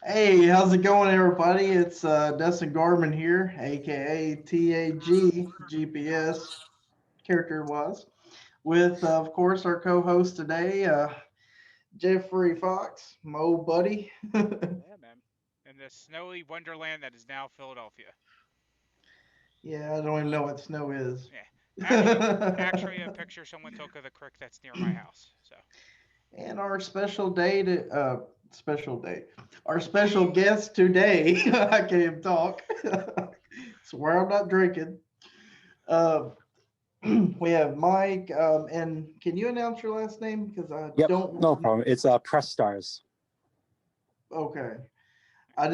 Hey, how's it going, everybody? It's Dustin Garman here, aka TAG GPS, character was, with of course our co-host today, Jeffrey Fox, my old buddy. Yeah, man. In the snowy wonderland that is now Philadelphia. Yeah, I don't even know what snow is. Yeah. Actually, a picture someone took of the creek that's near my house. So. And our special day, our special guest today. I can't even talk. Swear I'm not drinking. Uh, we have Mike, and can you announce your last name? Because I Yep, don't. no problem. It's Przystarz. Okay, I've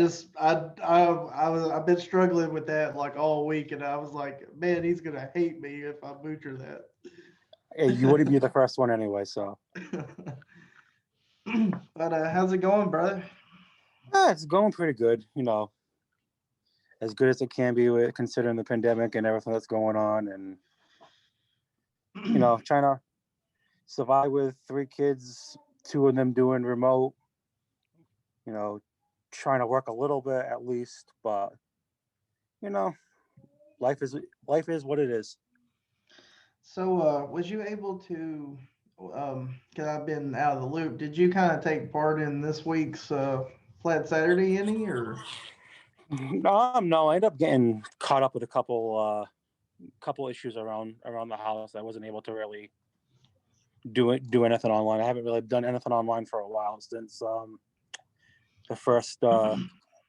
been struggling with that like all week, and I was like, man, he's gonna hate me if I butcher Hey, you wouldn't be the first one anyway, so that. But how's it going, brother? it's going pretty good. As good as it can be with considering the pandemic and everything that's going on, and trying to survive with three kids, two of them doing remote. You know, trying to work a little bit at least, but you know, life is life is what it is. So, was you able to? Because I've been out of the loop. Did you kind of take part in this week's Flat Saturday any or? No, I ended up getting caught up with a couple issues around the house. I wasn't able to really do anything online. I haven't really done anything online for a while since the first uh,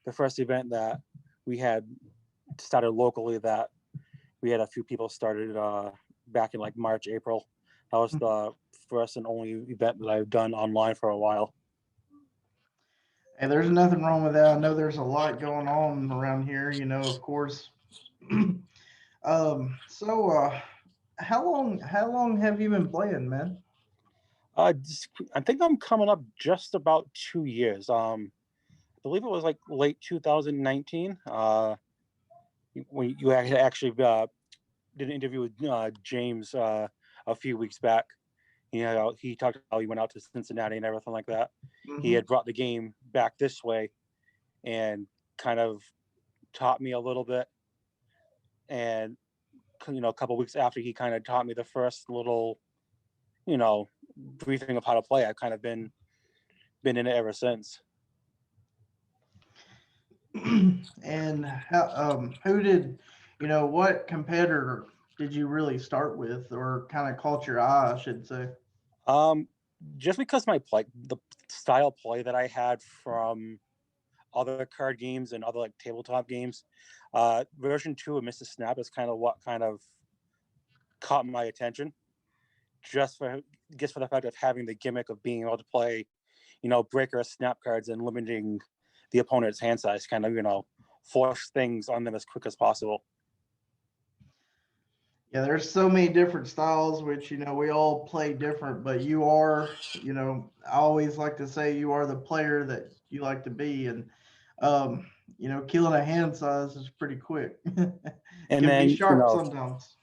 the first event that we had started locally. That we had a few people started back in like March, April. That was the first and only event that I've done online for a while. And there's nothing wrong with that. I know there's a lot going on around here, of course. So how long have you been playing, man? I think I'm coming up just about 2 years. I believe it was like late 2019. When you actually did an interview with James a few weeks back. He talked about how he went out to Cincinnati and everything like that. He Hmm. had brought the game back this way and kind of taught me a little bit. And a couple weeks after he kind of taught me the first little, you know, briefing of how to play, I've kind of been in it ever since. And who did, what competitor did you really start with, or kind of caught your eye, I should say? Um, just because the style play that I had from other card games and other like tabletop games, version 2 of Mr. Snap is kind of what kind of caught my attention. Just for just for the fact of having the gimmick of being able to play, breaker snap cards and limiting the opponent's hand size, kind of force things on them as quick as possible. Yeah, there's so many different styles, which we all play different. But you are, I always like to say you are the player that you like to be, and um, killing a hand size is pretty quick. And Can be then sharp sometimes.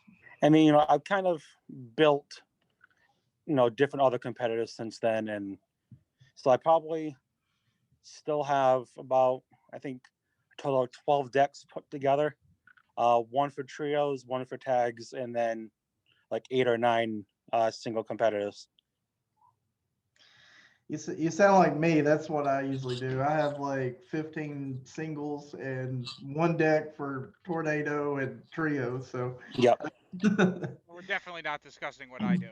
I mean, I've kind of built different other competitors since then, and so I probably still have about, I think, a total of 12 decks put together. One for trios, one for tags, and then like 8 or 9 single competitors. You sound like me. That's what I usually do. I have like 15 singles and one deck for tornado and trio. So, Yep. Well, we're definitely not discussing what I do.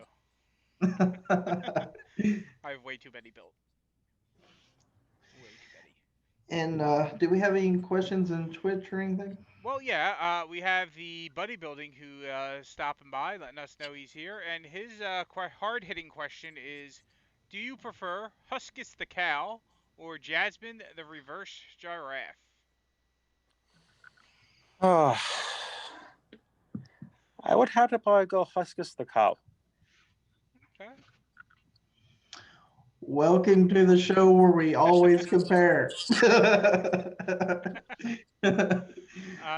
I have way too many built. Way too many. and do we have any questions in Twitch or anything? Well, yeah, we have the buddy building who stopping by, letting us know he's here, and his hard-hitting question is: do you prefer Huskus the cow or Jasmine the reverse giraffe? Oh, I would have to probably go Huskus the cow. Okay. Welcome to the show where we always compare.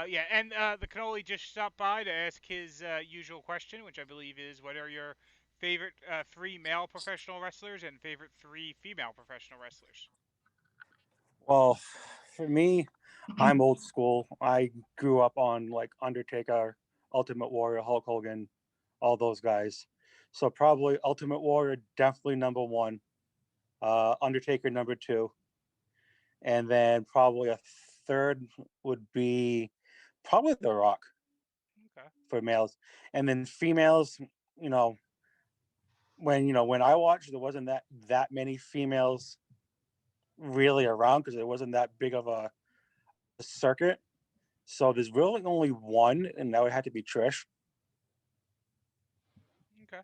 Yeah, and the cannoli just stopped by to ask his usual question, which I believe is: what are your favorite three male professional wrestlers and favorite three female professional wrestlers? Well, for me, I'm old school. I grew up on like Undertaker, Ultimate Warrior, Hulk Hogan, all those guys. So probably Ultimate Warrior definitely number one, Undertaker number two, and then probably a third would be probably The Rock Okay. for males, and then females. You know, when I watched, there wasn't that many females really around because it wasn't that big of a circuit. So there's really only one, and that would have to be Trish. Okay.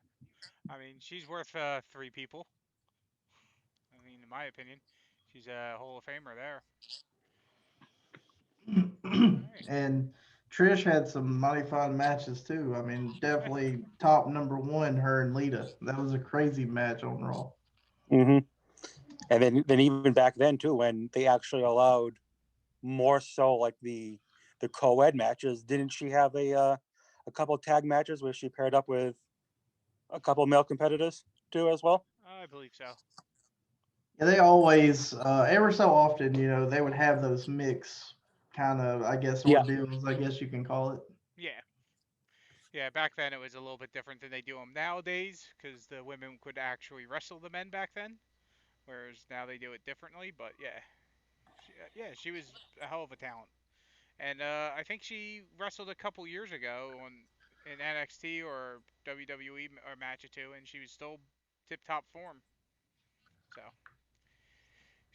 I mean, she's worth three people. I mean, in my opinion, she's a Hall of Famer there. All right. And Trish had some mighty fine matches too. I mean, definitely top number one, her and Lita. That was a crazy match on Raw. Mm-hmm. And then even back then too, when they actually allowed more so like the co-ed matches, didn't she have a couple tag matches where she paired up with a couple male competitors too as well? I believe so. Yeah, they always, ever so often, they would have those mix kind of, I guess, Yeah, ordeals, I guess you can call it. Yeah. Yeah, back then it was a little bit different than they do them nowadays because the women could actually wrestle the men back then, whereas now they do it differently. But yeah, she was a hell of a talent. And I think she wrestled a couple years ago on in NXT or WWE or match or two, and she was still tip top form. So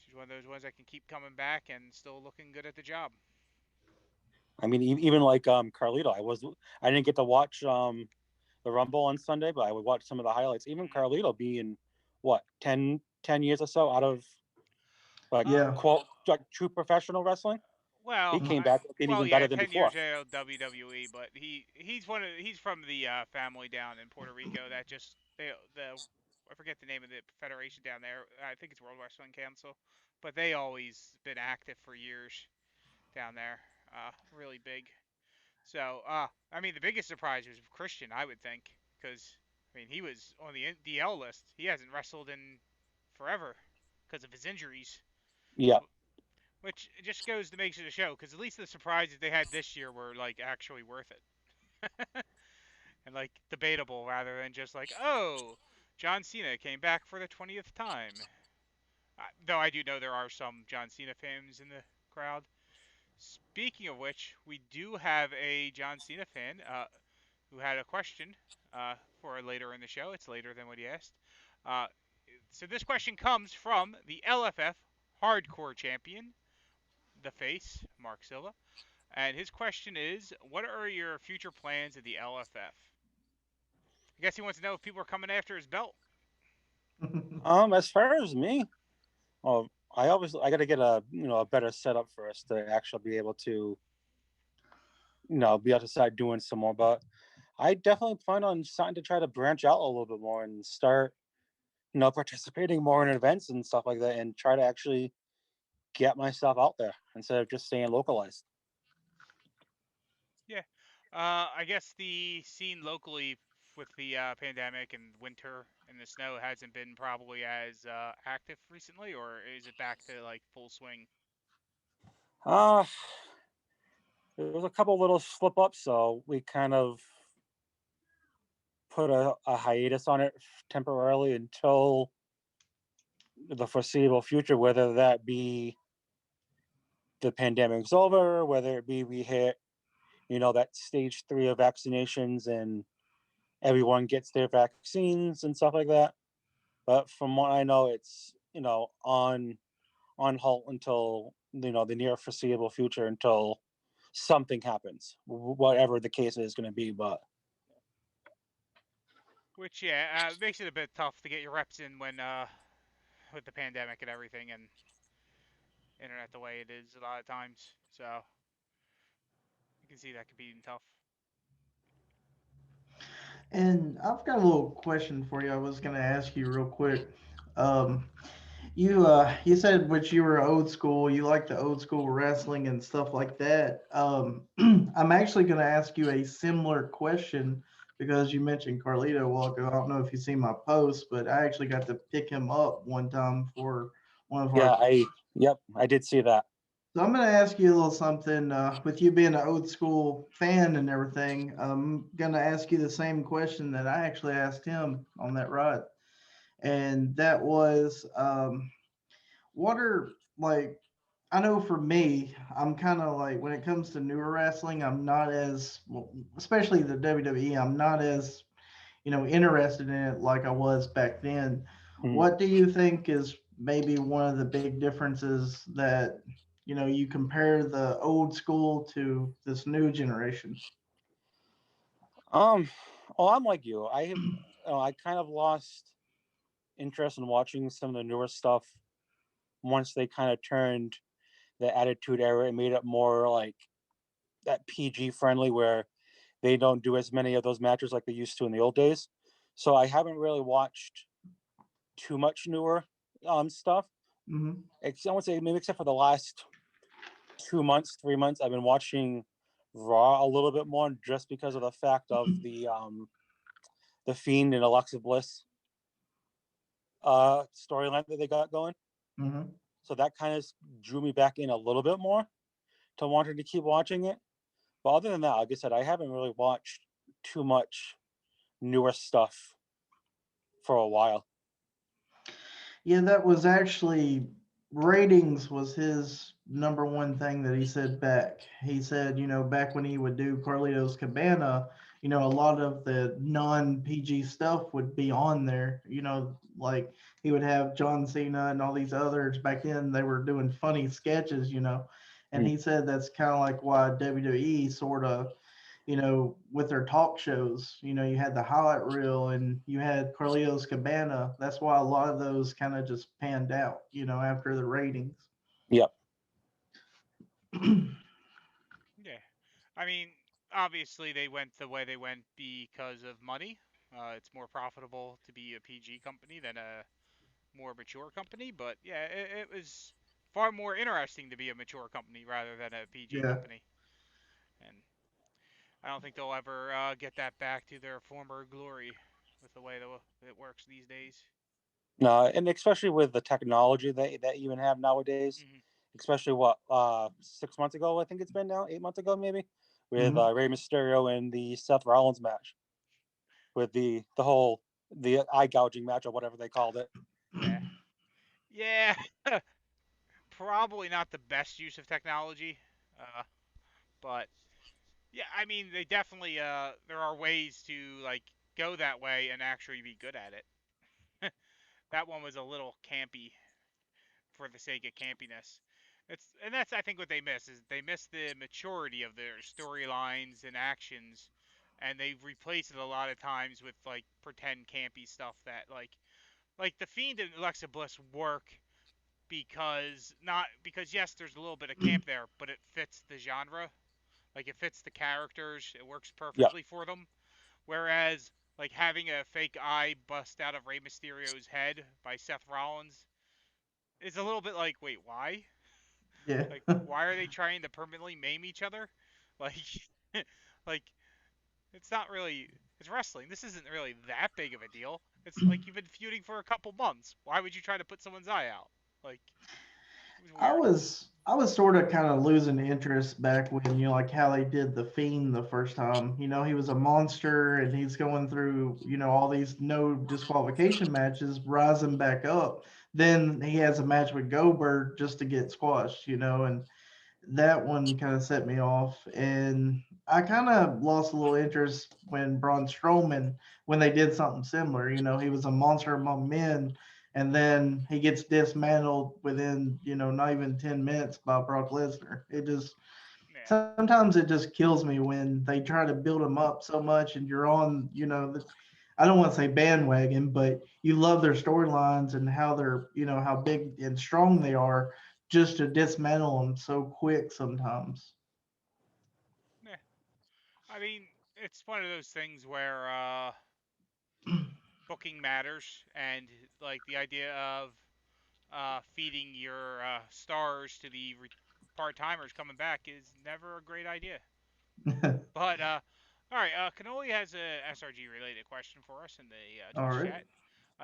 she's one of those ones that can keep coming back and still looking good at the job. I mean even like Carlito, I didn't get to watch the Rumble on Sunday, but I would watch some of the highlights. Even Mm. Carlito being what 10 years or so out of like Uh, Yeah. quote like true professional wrestling, he well, came back looking even yeah, better than 10 before. years at WWE, but he's from the family down in Puerto Rico that just the I forget the name of the federation down there. I think it's World Wrestling Council, but they always been active for years down there. Really big. So, I mean, the biggest surprise was Christian, I would think, because I mean he was on the DL list. He hasn't wrestled in forever because of his injuries, Yeah, which just goes to make it a show. Because at least the surprises they had this year were like actually worth it and like debatable rather than just like, oh, John Cena came back for the 20th time. Though I do know there are some John Cena fans in the crowd. Speaking of which, we do have a John Cena fan who had a question for later in the show. It's later than what he asked. Uh, so this question comes from the LFF Hardcore Champion, the Face, Mark Silva. And his question is, what are your future plans of the LFF? I guess he wants to know if people are coming after his belt. as far as me, well, I got to get a better setup for us to actually be able to be able to start doing some more. But I definitely plan on starting to try to branch out a little bit more and start participating more in events and stuff like that, and try to actually get myself out there instead of just staying localized. Yeah. I guess the scene locally with the pandemic and winter and the snow hasn't been probably as active recently, or is it back to like full swing? Uh there was a couple little slip ups, so we kind of put a hiatus on it temporarily until the foreseeable future, whether that be the pandemic's over, whether it be we hit, that stage 3 of vaccinations and everyone gets their vaccines and stuff like that. But from what I know, it's, on halt until, the near foreseeable future until something happens, whatever the case is going to be. But Which yeah, makes it a bit tough to get your reps in when with the pandemic and everything and internet the way it is a lot of times. So you can see that could be tough. And I've got a little question for you. I was going to ask you real quick. Um, you said which you were old school, you like the old school wrestling and stuff like that. I'm actually going to ask you a similar question because you mentioned Carlito a while ago. I don't know if you've seen my post, but I actually got to pick him up one time for One of Yeah, our. I did see that. So I'm going to ask you a little something. With you being an old school fan and everything, I'm going to ask you the same question that I actually asked him on that ride, and that was, what are like I know for me, I'm kind of like when it comes to newer wrestling, I'm not as well, especially the WWE. I'm not as interested in it like I was back then. Mhm. What do you think is maybe one of the big differences that you compare the old school to this new generation? Um, well, I'm like you. I kind of lost interest in watching some of the newer stuff once they kind of turned the Attitude Era and made it more like that PG friendly, where they don't do as many of those matches like they used to in the old days. So I haven't really watched too much newer stuff. Hmm. I would say maybe except for the last 2 months, 3 months, I've been watching Raw a little bit more just because of the fact of the Fiend and Alexa Bliss storyline that they got going. Hmm. So that kind of drew me back in a little bit more to wanting to keep watching it. But other than that, like I said, I haven't really watched too much newer stuff for a while. Yeah, that was actually ratings was his number one thing that he said back. He said, back when he would do Carlitos Cabana, a lot of the non PG stuff would be on there. Like he would have John Cena and all these others back then. They were doing funny sketches, and Mm. he said that's kind of like why WWE sort of with their talk shows. You had the highlight reel and you had Carlitos Cabana. That's why a lot of those kind of just panned out, after the ratings. Yep. Yeah. I mean, obviously they went the way they went because of money. It's more profitable to be a PG company than a more mature company, but yeah, it was far more interesting to be a mature company rather than a PG Yeah. company. And I don't think they'll ever get that back to their former glory with the way that it works these days. No, and especially with the technology that you even have nowadays, Hmm. especially what 6 months ago, I think it's been now 8 months ago maybe, with Hmm. Rey Mysterio and the Seth Rollins match with the eye gouging match or whatever they called it. Yeah. Yeah. Probably not the best use of technology, but yeah, I mean they definitely there are ways to like go that way and actually be good at it. That one was a little campy for the sake of campiness. That's I think what they miss is they miss the maturity of their storylines and actions, and they've replaced it a lot of times with like pretend campy stuff that like the Fiend and Alexa Bliss work because not because yes, there's a little bit of camp there, but it fits the genre. Like it fits the characters. It works Yeah, perfectly for them. Whereas like having a fake eye bust out of Rey Mysterio's head by Seth Rollins is a little bit like, wait, why? Yeah. Like, why are they trying to permanently maim each other? Like, like it's not really. It's wrestling. This isn't really that big of a deal. It's like you've been feuding for a couple months. Why would you try to put someone's eye out? Like, it was I weird. was I was sort of kind of losing interest back when like how they did the Fiend the first time. He was a monster and he's going through all these no disqualification matches, rising back up. Then he has a match with Goldberg just to get squashed, and that one kind of set me off. And I kind of lost a little interest when Braun Strowman, when they did something similar. He was a monster among men, and then he gets dismantled within, not even 10 minutes by Brock Lesnar. Yeah. Sometimes it just kills me when they try to build him up so much and you're on, I don't want to say bandwagon, but you love their storylines and how they're, how big and strong they are, just to dismantle them so quick sometimes. Yeah. I mean, it's one of those things where booking matters, and like the idea of feeding your stars to the part timers coming back is never a great idea. But all right, Canoli has a SRG related question for us in the All Twitch right. chat.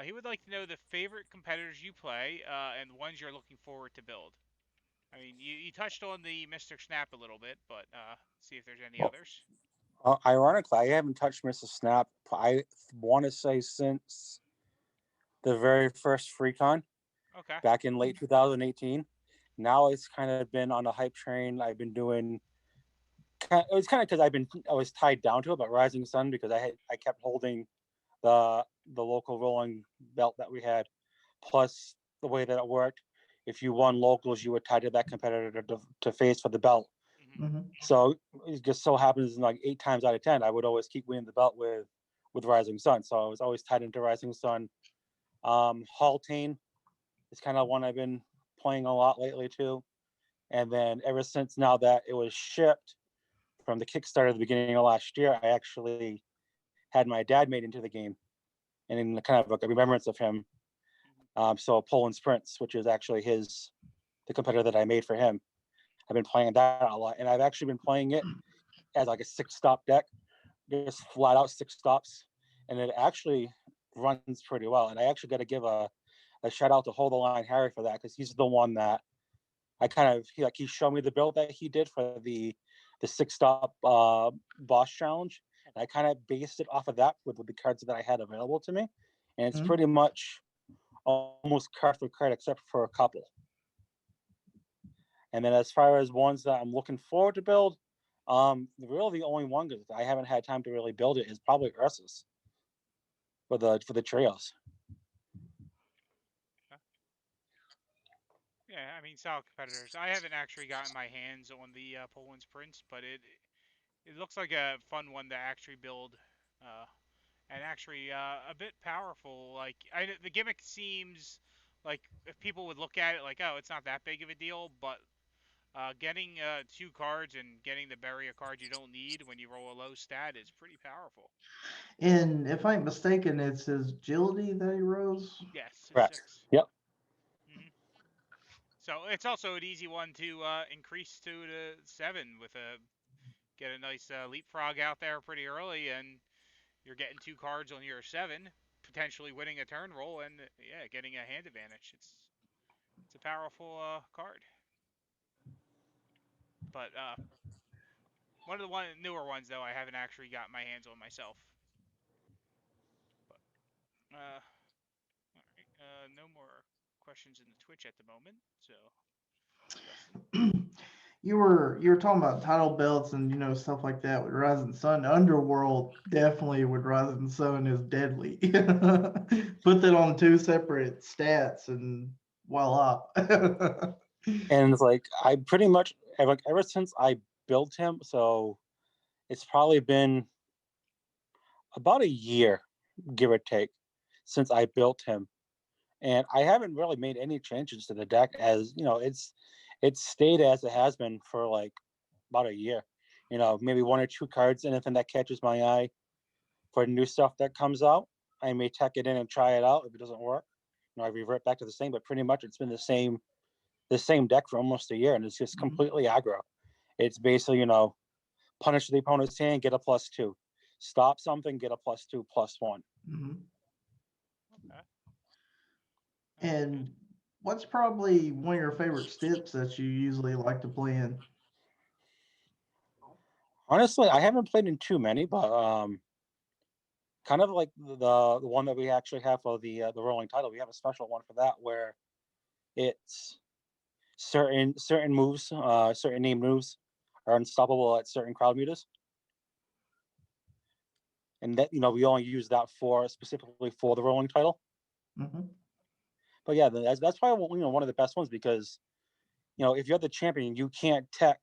He would like to know the favorite competitors you play and ones you're looking forward to build. I mean, you touched on the Mr. Snap a little bit, but see if there's any Well, others. ironically, I haven't touched Mr. Snap. I want to say since the very first FreeCon Okay. back in late 2018. Now it's kind of been on a hype train. I've been doing. It was kind of because I was tied down to it, but Rising Sun because I kept holding the local rolling belt that we had. Plus the way that it worked, if you won locals, you were tied to that competitor to face for the belt. Hmm. Hmm. So it just so happens like 8 times out of 10, I would always keep winning the belt with Rising Sun. So I was always tied into Rising Sun. Haltane is kind of one I've been playing a lot lately too. And then ever since now that it was shipped from the Kickstarter at the beginning of last year, I actually had my dad made into the game, and in kind of like a remembrance of him. So Poland Sprints, which is actually the competitor that I made for him. I've been playing that a lot, and I've actually been playing it as like a 6-stop deck, just flat out 6 stops, and it actually runs pretty well. And I actually got to give a shout out to Hold the Line Harry for that because he's the one that I kind of he showed me the build that he did for the 6-stop boss challenge. And I kind of based it off of that with the cards that I had available to me, and it's Hmm. pretty much almost card for card except for a couple. And then as far as ones that I'm looking forward to build, really the only one that I haven't had time to really build it is probably Ursus for the trios. Yeah, I mean, solid competitors. I haven't actually gotten my hands on the Poland's Prince, but it looks like a fun one to actually build, uh, and actually a bit powerful. Like the gimmick seems like if people would look at it like, oh, it's not that big of a deal, but getting 2 cards and getting to bury a card you don't need when you roll a low stat is pretty powerful. And if I ain't mistaken, it's his agility that he rose. Yes, it's Correct. 6. Yep. Hmm. So it's also an easy one to increase to 7 with a get a nice leapfrog out there pretty early, and you're getting 2 cards on your 7, potentially winning a turn roll, and yeah, getting a hand advantage. It's a powerful card. But one of the newer ones though, I haven't actually got my hands on myself. But all right, no more questions in the Twitch at the moment. So Dustin. You were talking about title belts and stuff like that with Rising Sun. Underworld definitely with Rising Sun is deadly. Put that on 2 separate stats and voila. And it's like I pretty much like ever since I built him, so it's probably been about a year, give or take, since I built him. And I haven't really made any changes to the deck as it's stayed as it has been for like about a year. Maybe 1 or 2 cards, anything that catches my eye for new stuff that comes out. I may tech it in and try it out. If it doesn't work, I revert back to the same. But pretty much it's been the same deck for almost a year, and it's just Mhm. completely aggro. It's basically, punish the opponent's hand, get a +2. Stop something, get a +2, +1. Mhm. Okay. That's good. And what's probably one of your favorite steps that you usually like to play in? Honestly, I haven't played in too many, but kind of like the one that we actually have for the rolling title. We have a special one for that where it's certain moves, certain name moves are unstoppable at certain crowd meters, and that we only use that for specifically for the rolling title. Hmm. But yeah, that's probably one of the best ones because if you're the champion, you can't tech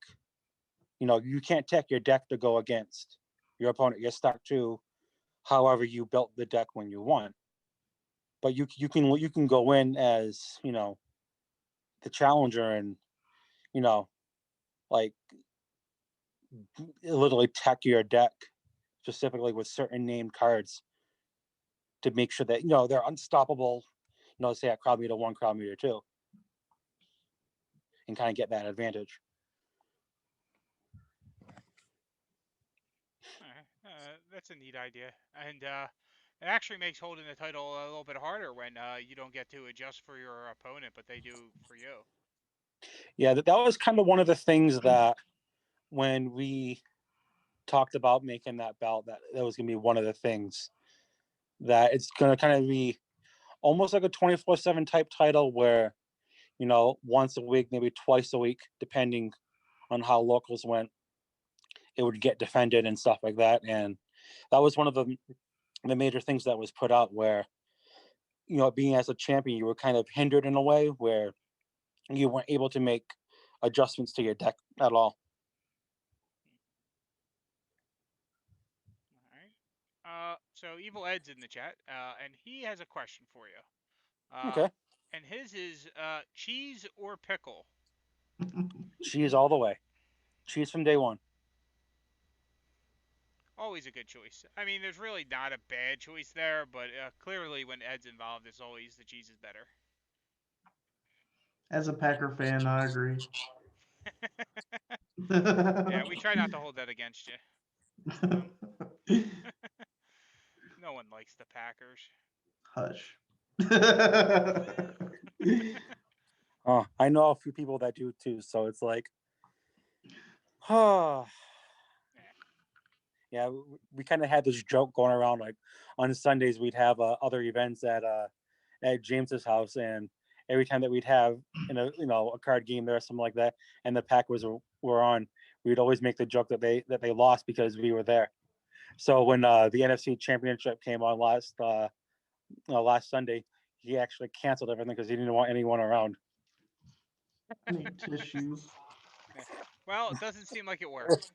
your deck to go against your opponent. You're stuck to however you built the deck when you won. But you can go in as the challenger and you know like literally tech your deck specifically with certain named cards to make sure that they're unstoppable. Say at crowd meter 1, crowd meter 2, and kind of get that advantage. All right. That's a neat idea. And It actually makes holding the title a little bit harder when you don't get to adjust for your opponent, but they do for you. Yeah, that was kind of one of the things that when we talked about making that belt, that was going to be one of the things that it's going to kind of be almost like a 24/7 type title where, once a week, maybe twice a week, depending on how locals went, it would get defended and stuff like that. And that was one of the major things that was put out where, being as a champion, you were kind of hindered in a way where you weren't able to make adjustments to your deck at all. All right. So Evil Ed's in the chat, and he has a question for you. Okay. And his is cheese or pickle. Cheese all the way. Cheese from day one. Always a good choice. I mean, there's really not a bad choice there, but clearly when Ed's involved, it's always the cheese is better. As a Packer fan, I agree. Yeah, we try not to hold that against you. No one likes the Packers. Hush. I know a few people that do too, so it's like, oh. Yeah, we kind of had this joke going around. Like on Sundays, we'd have other events at James's house, and every time that we'd have a card game there or something like that, and the Packers were on, we'd always make the joke that they lost because we were there. So when the NFC Championship came on last Sunday, he actually canceled everything because he didn't want anyone around. I need tissue. Well, it doesn't seem like it worked.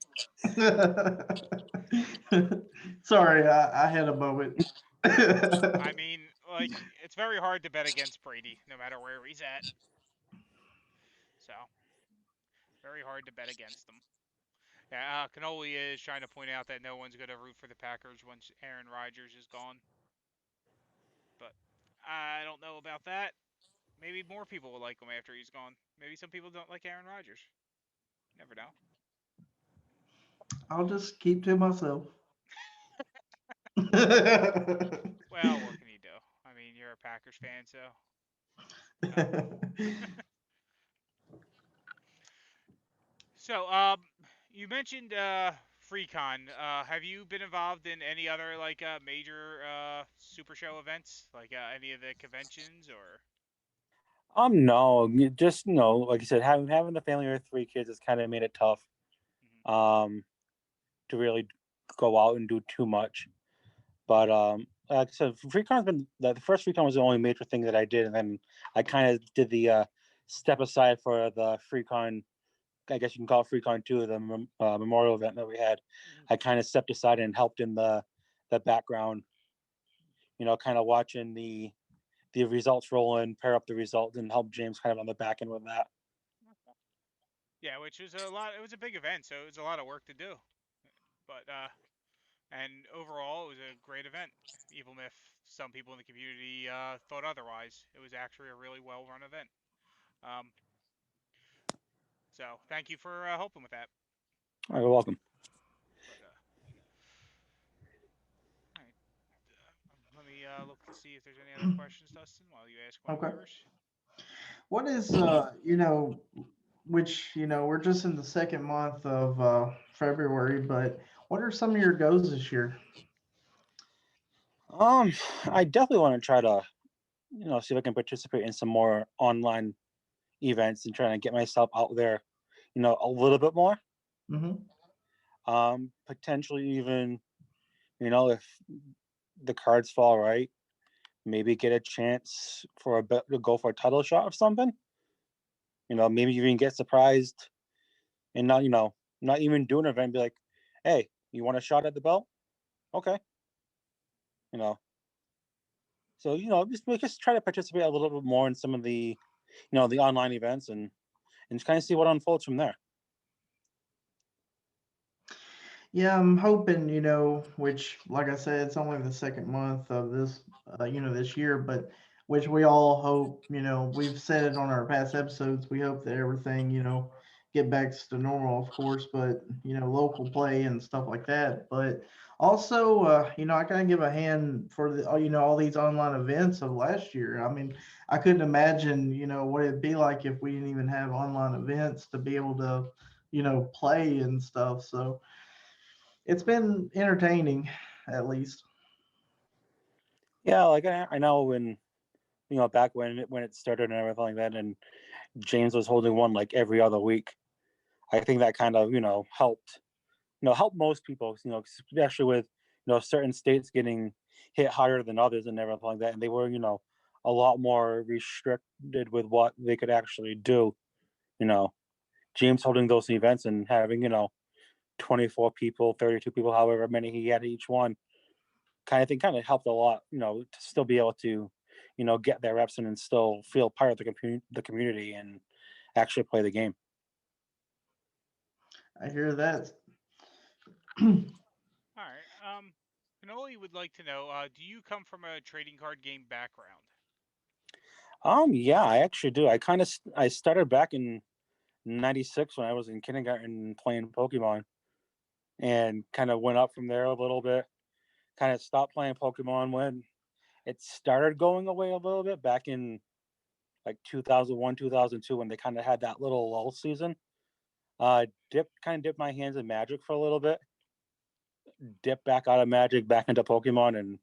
Sorry, I had a moment. I mean, like, it's very hard to bet against Brady, no matter where he's at. So, very hard to bet against him. Yeah, Canoli is trying to point out that no one's going to root for the Packers once Aaron Rodgers is gone. But I don't know about that. Maybe more people will like him after he's gone. Maybe some people don't like Aaron Rodgers. You never know. I'll just keep to myself. Well, what can you do? I mean, you're a Packers fan, so. So, you mentioned FreeCon. Have you been involved in any other like major Super Show events, like any of the conventions, or? No, just like I said, having the family with 3 kids has kind of made it tough, to really go out and do too much. But like I said, FreeCon's been the first FreeCon was the only major thing that I did, and then I kind of did the step aside for the FreeCon. I guess you can call it FreeCon 2, the memorial event that we had. I kind of stepped aside and helped in the background, kind of watching the results roll in, pair up the results, and help James kind of on the back end with that. Yeah, which was a lot. It was a big event, so it was a lot of work to do. But and overall, it was a great event, even if some people in the community thought otherwise. It was actually a really well-run event. Um, so thank you for helping with that. Oh, you're welcome. But, all right. Let me look to see if there's any other questions, Dustin, while you ask one of Okay. yours. What is which we're just in the second month of February, but what are some of your goals this year? I definitely want to try to see if I can participate in some more online events and trying to get myself out there a little bit more. Potentially even if the cards fall right, maybe get a chance for a bit to go for a title shot or something. Maybe even get surprised and not even do an event and be like, hey, you want a shot at the belt? Okay. So just try to participate a little bit more in some of the the online events and just kind of see what unfolds from there. Yeah, I'm hoping, which, like I said, it's only the second month of this, this year, but which we all hope, we've said it on our past episodes. We hope that everything, get back to normal, of course, but, local play and stuff like that. But Also, I kind of give a hand for all these online events of last year. I mean, I couldn't imagine, what it'd be like if we didn't even have online events to be able to, play and stuff. So it's been entertaining, at least. Yeah, like I know when back when it started and everything like that, and James was holding one like every other week. I think that kind of helped help most people, especially with certain states getting hit harder than others and everything like that, and they were a lot more restricted with what they could actually do. You know, James holding those events and having 24 people, 32 people, however many he had each one, kind of helped a lot. To still be able to get their reps in and still feel part of the community and actually play the game. I hear that. All right. Canoli would like to know, do you come from a trading card game background? Yeah, I actually do. I started back in '96 when I was in kindergarten playing Pokemon, and kind of went up from there a little bit. Kind of stopped playing Pokemon when it started going away a little bit back in like 2001, 2002, when they kind of had that little lull season. Dipped my hands in Magic for a little bit, dipped back out of Magic back into Pokemon, and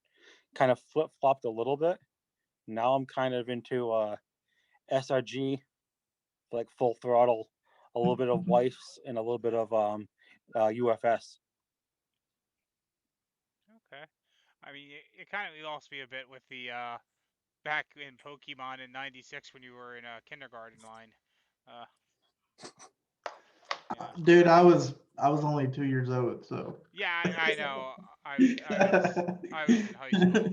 kind of flip flopped a little bit. Now I'm kind of into SRG, like full throttle, a little bit of Lifes and a little bit of UFS. Okay. I mean, it kind of lost me a bit with the back in Pokemon in '96 when you were in a kindergarten line. Uh, you know. Dude, I was only 2 years old, so. Yeah, I know. I was in high school.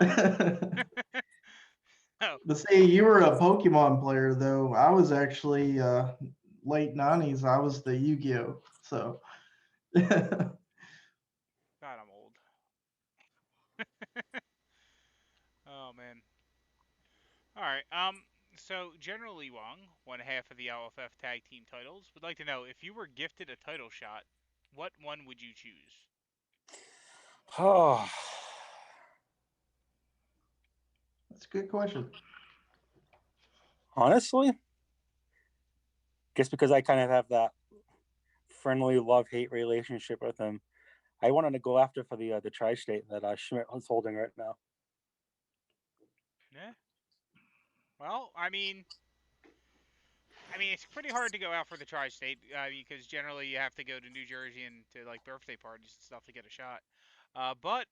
Um, oh, But see, you were a Pokemon player though. I was actually late '90s. I was the Yu-Gi-Oh. So God, I'm old. Oh man. All right. So General Lee Wong, one half of the LFF tag team titles, would like to know if you were gifted a title shot, what one would you choose? Oh, that's a good question. honestly, just because I kind of have that friendly love hate relationship with him, I wanted to go after for the tri-state that Schmidt was holding right now. Yeah. Well, I mean, it's pretty hard to go out for the tri-state because generally you have to go to New Jersey and to like birthday parties and stuff to get a shot. But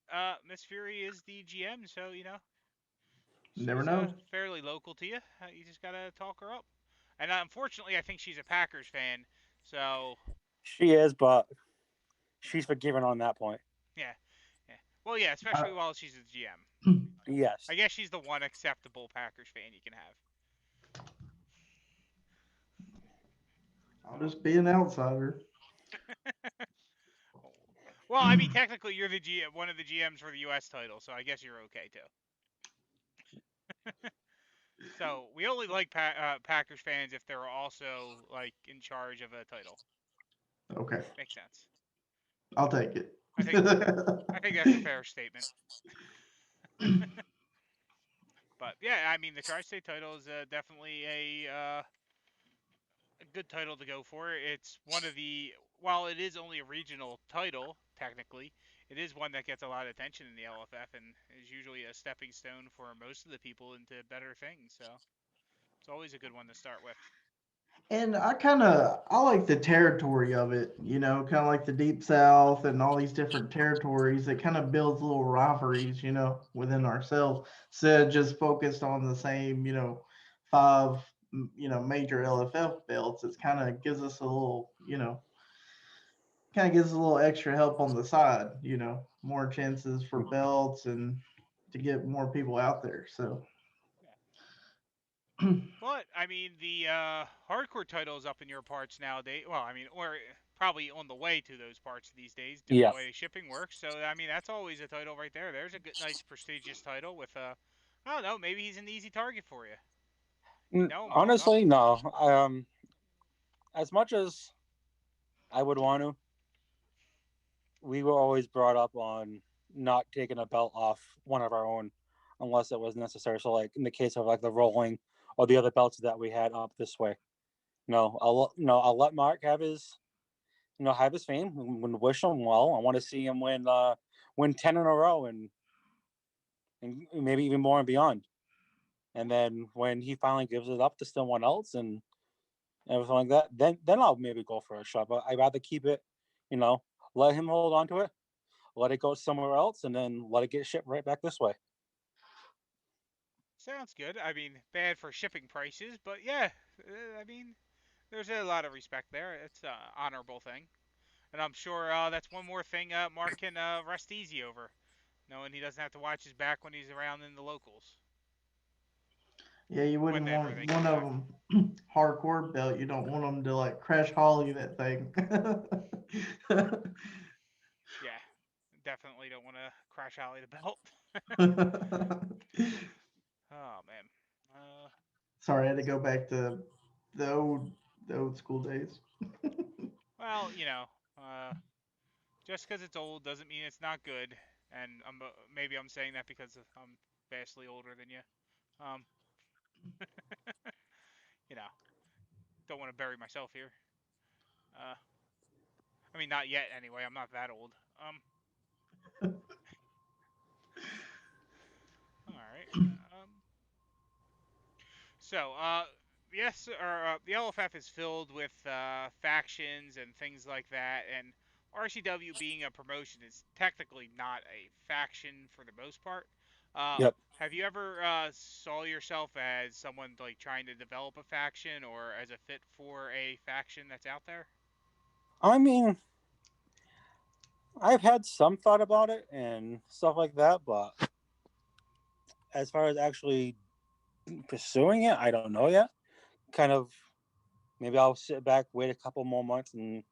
Miss Fury is the GM, so Never she's know. fairly local to you. You just gotta talk her up. And unfortunately, I think she's a Packers fan, so She is, but she's forgiven on that point. yeah, yeah. Well, yeah, I, especially while she's the GM. Yes. I guess she's the one acceptable Packers fan you can have. I'll Oh. just be an outsider. Well, I mean, technically, you're the one of the GMs for the U.S. title, so I guess you're okay too. So we only like Packers fans if they're also like in charge of a title. Okay, Makes sense. I'll take it. I think I think that's a fair statement. But yeah, I mean, the Tri-State title is definitely a good title to go for. It's one of the while it is only a regional title technically, it is one that gets a lot of attention in the LFF and is usually a stepping stone for most of the people into better things. So it's always a good one to start with. And I like the territory of it, kind of like the Deep South and all these different territories. It kind of builds little rivalries, within ourselves, instead of just focused on the same, five, major LFF belts. It kind of gives us a little, extra help on the side, more chances for belts and to get more people out there. So, Yeah. But I mean, the hardcore title is up in your parts nowadays. Well, I mean, or probably on the way to those parts these days, the Yes. way shipping works. So I mean, that's always a title right there. There's a good, nice, prestigious title with I don't know, maybe he's an easy target for you. You know him well enough. Honestly, no. As much as I would want to, we were always brought up on not taking a belt off one of our own unless it was necessary. So like in the case of like the rolling or the other belts that we had up this way, I'll let Mark have his have his fame and wish him well. I want to see him win 10 in a row and maybe even more and beyond. And then when he finally gives it up to someone else and everything like that, then I'll maybe go for a shot. But I'd rather keep it, let him hold on to it, let it go somewhere else, and then let it get shipped right back this way. Sounds good. I mean, bad for shipping prices, but yeah, I mean, there's a lot of respect there. It's an honorable thing. And I'm sure that's one more thing Mark can rest easy over, knowing he doesn't have to watch his back when he's around in the locals, Yeah, you wouldn't whenever they want come one of back. them hardcore belt. You don't want them to like crash holly that thing. Yeah, definitely don't want to crash Ollie the belt. Oh man. Uh, Sorry, I had to go back to the old the old school days. well, just because it's old doesn't mean it's not good. And maybe I'm saying that because I'm vastly older than you. Um, you know, don't want to bury myself here. Uh, I mean, not yet anyway. I'm not that old. All right. So, yes, or the LFF is filled with factions and things like that, and RCW being a promotion is technically not a faction for the most part. Yep. Have you ever saw yourself as someone like trying to develop a faction or as a fit for a faction that's out there? I mean, I've had some thought about it and stuff like that, but as far as actually pursuing it, I don't know yet. Kind of, maybe I'll sit back, wait a couple more months, and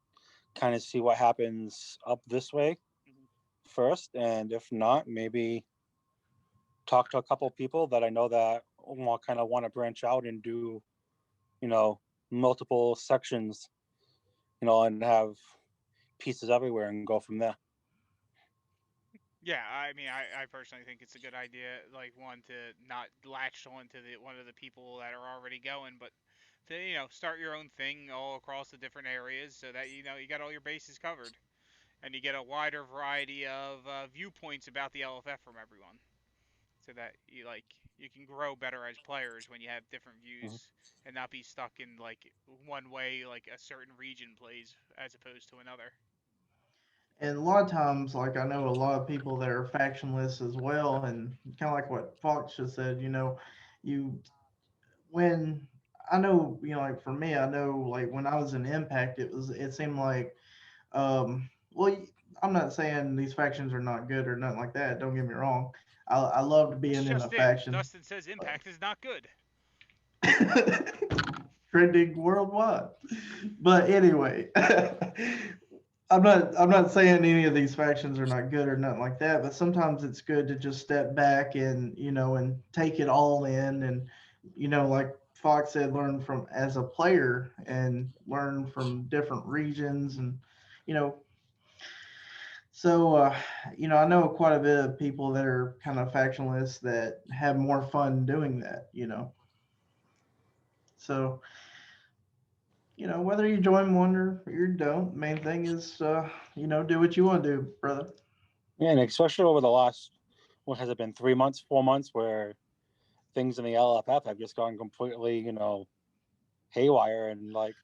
kind of see what happens up this way Mhm. first. And if not, maybe talk to a couple people that I know that kind of want to branch out and do, you know, multiple sections, and have pieces everywhere and go from there. Yeah, I mean, I personally think it's a good idea. Like, one, to not latch on to one of the people that are already going, but to start your own thing all across the different areas, so that you got all your bases covered, and you get a wider variety of viewpoints about the LFF from everyone, so that you can grow better as players when you have different Mhm. views and not be stuck in like one way like a certain region plays as opposed to another. And a lot of times, like I know a lot of people that are factionless as well, and kind of like what Fox just said, you when I know, like for me, I know like when I was in Impact, it seemed like, well, I'm not saying these factions are not good or nothing like that. Don't get me wrong. I loved This being in a just in: faction. Dustin says Impact is not good. Trending worldwide. But anyway, I'm not saying any of these factions are not good or nothing like that, but sometimes it's good to just step back and and take it all in and like Fox said, learn from as a player and learn from different regions and you know so I know quite a bit of people that are kind of factionless that have more fun doing that. So whether you join one or you don't, main thing is, do what you want to do, brother. Yeah, and especially over the last, what has it been, 3 months, 4 months, where things in the LFF have just gone completely, haywire, and like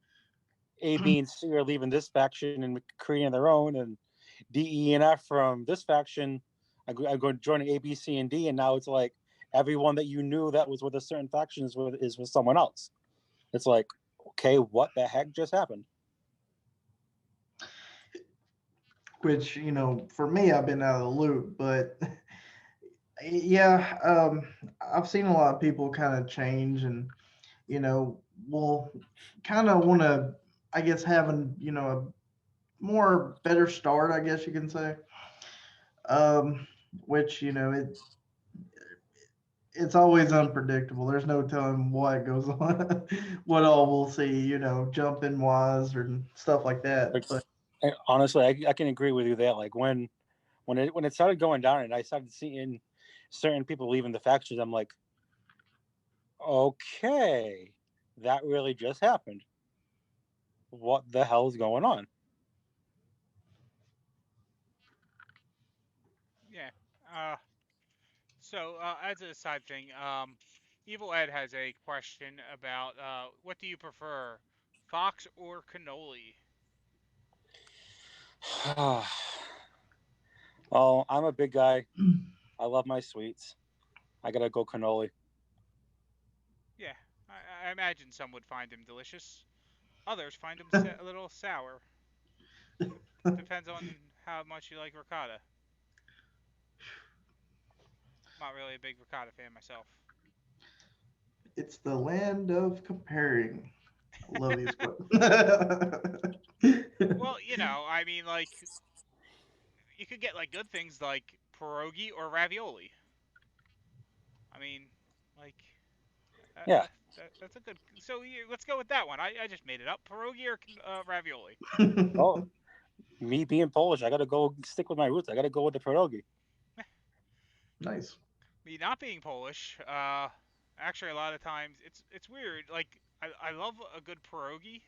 A, B, and C are leaving this faction and creating their own, and D, E, and F from this faction I'm going to join A, B, C, and D, and now it's like everyone that you knew that was with a certain faction is with someone else. It's like, okay, what the heck just happened? Which, for me, I've been out of the loop, but yeah, I've seen a lot of people kind of change and, will kind of want to, I guess, having, a more better start, I guess you can say. Um, which, it's always unpredictable. There's no telling what goes on, what all we'll see, jumping wise and stuff like that. Like, But And honestly, I can agree with you that like when it started going down and I started seeing certain people leaving the factions, I'm like, okay, that really just happened. What the hell is going on? Yeah. So as a side thing, Evil Ed has a question about what do you prefer, Fox or cannoli? Oh, I'm a big guy. I love my sweets. I gotta go cannoli. Yeah, I imagine some would find him delicious. Others find him a little sour. Depends on how much you like ricotta. Not really a big ricotta fan myself. It's the land of comparing. I love these questions. Well, I mean, like, you could get like good things like pierogi or ravioli. I mean, like, that, Yeah. that, that's a good. So let's go with that one. I just made it up. Pierogi or ravioli. Oh, me being Polish, I gotta go stick with my roots. I gotta go with the pierogi. Nice. Me not being Polish, actually a lot of times it's weird. Like I love a good pierogi,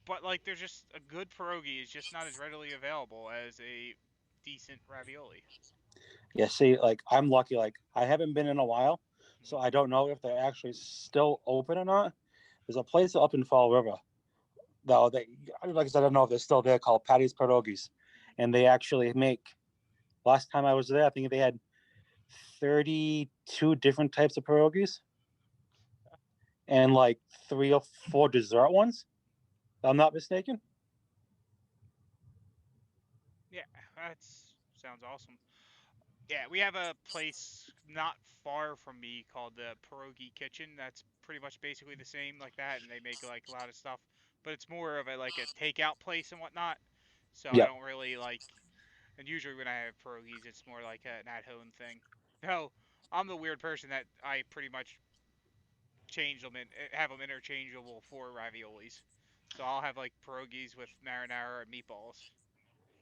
but like there's just a good pierogi is just not as readily available as a decent ravioli. Yeah, see, like I'm lucky. Like I haven't been in a while, so Mhm. I don't know if they're actually still open or not. There's a place up in Fall River, though. They, like I said, I don't know if they're still there, called Patty's Pierogies, and they actually make. Last time I was there, I think they had 32 different types of pierogies and like 3 or 4 dessert ones. If I'm not mistaken. Yeah, that sounds awesome. Yeah, we have a place not far from me called the Pierogi Kitchen. That's pretty much basically the same like that, and they make like a lot of stuff, but it's more of a like a takeout place and whatnot. So I Yeah. don't really like. And usually when I have pierogies, it's more like an at-home thing. No, I'm the weird person that I pretty much change them and have them interchangeable for raviolis. So I'll have like pierogies with marinara and meatballs.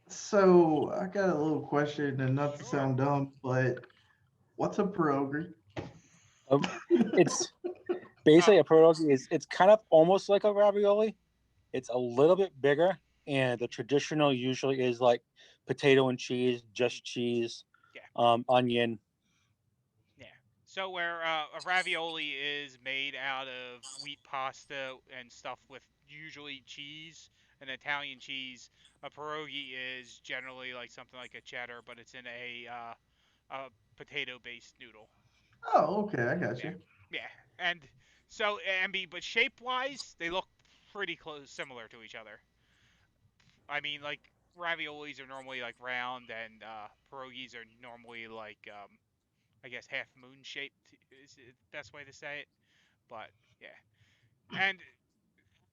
So I got a little question, and not to Sure. sound dumb, but what's a pierogi? Um, it's Oh, basically a pierogi. It's kind of almost like a ravioli. It's a little bit bigger, and the traditional usually is like potato and cheese, mm, just cheese, yeah, onion. yeah. So where a ravioli is made out of wheat pasta and stuff with usually cheese and Italian cheese, a pierogi is generally like something like a cheddar, but it's in a potato-based noodle. Oh, okay, I got Yeah, you. yeah, and so but shape-wise, they look pretty close, similar to each other. I mean, like raviolis are normally like round, and pierogies are normally like I guess half moon shaped is the best way to say it. But yeah, and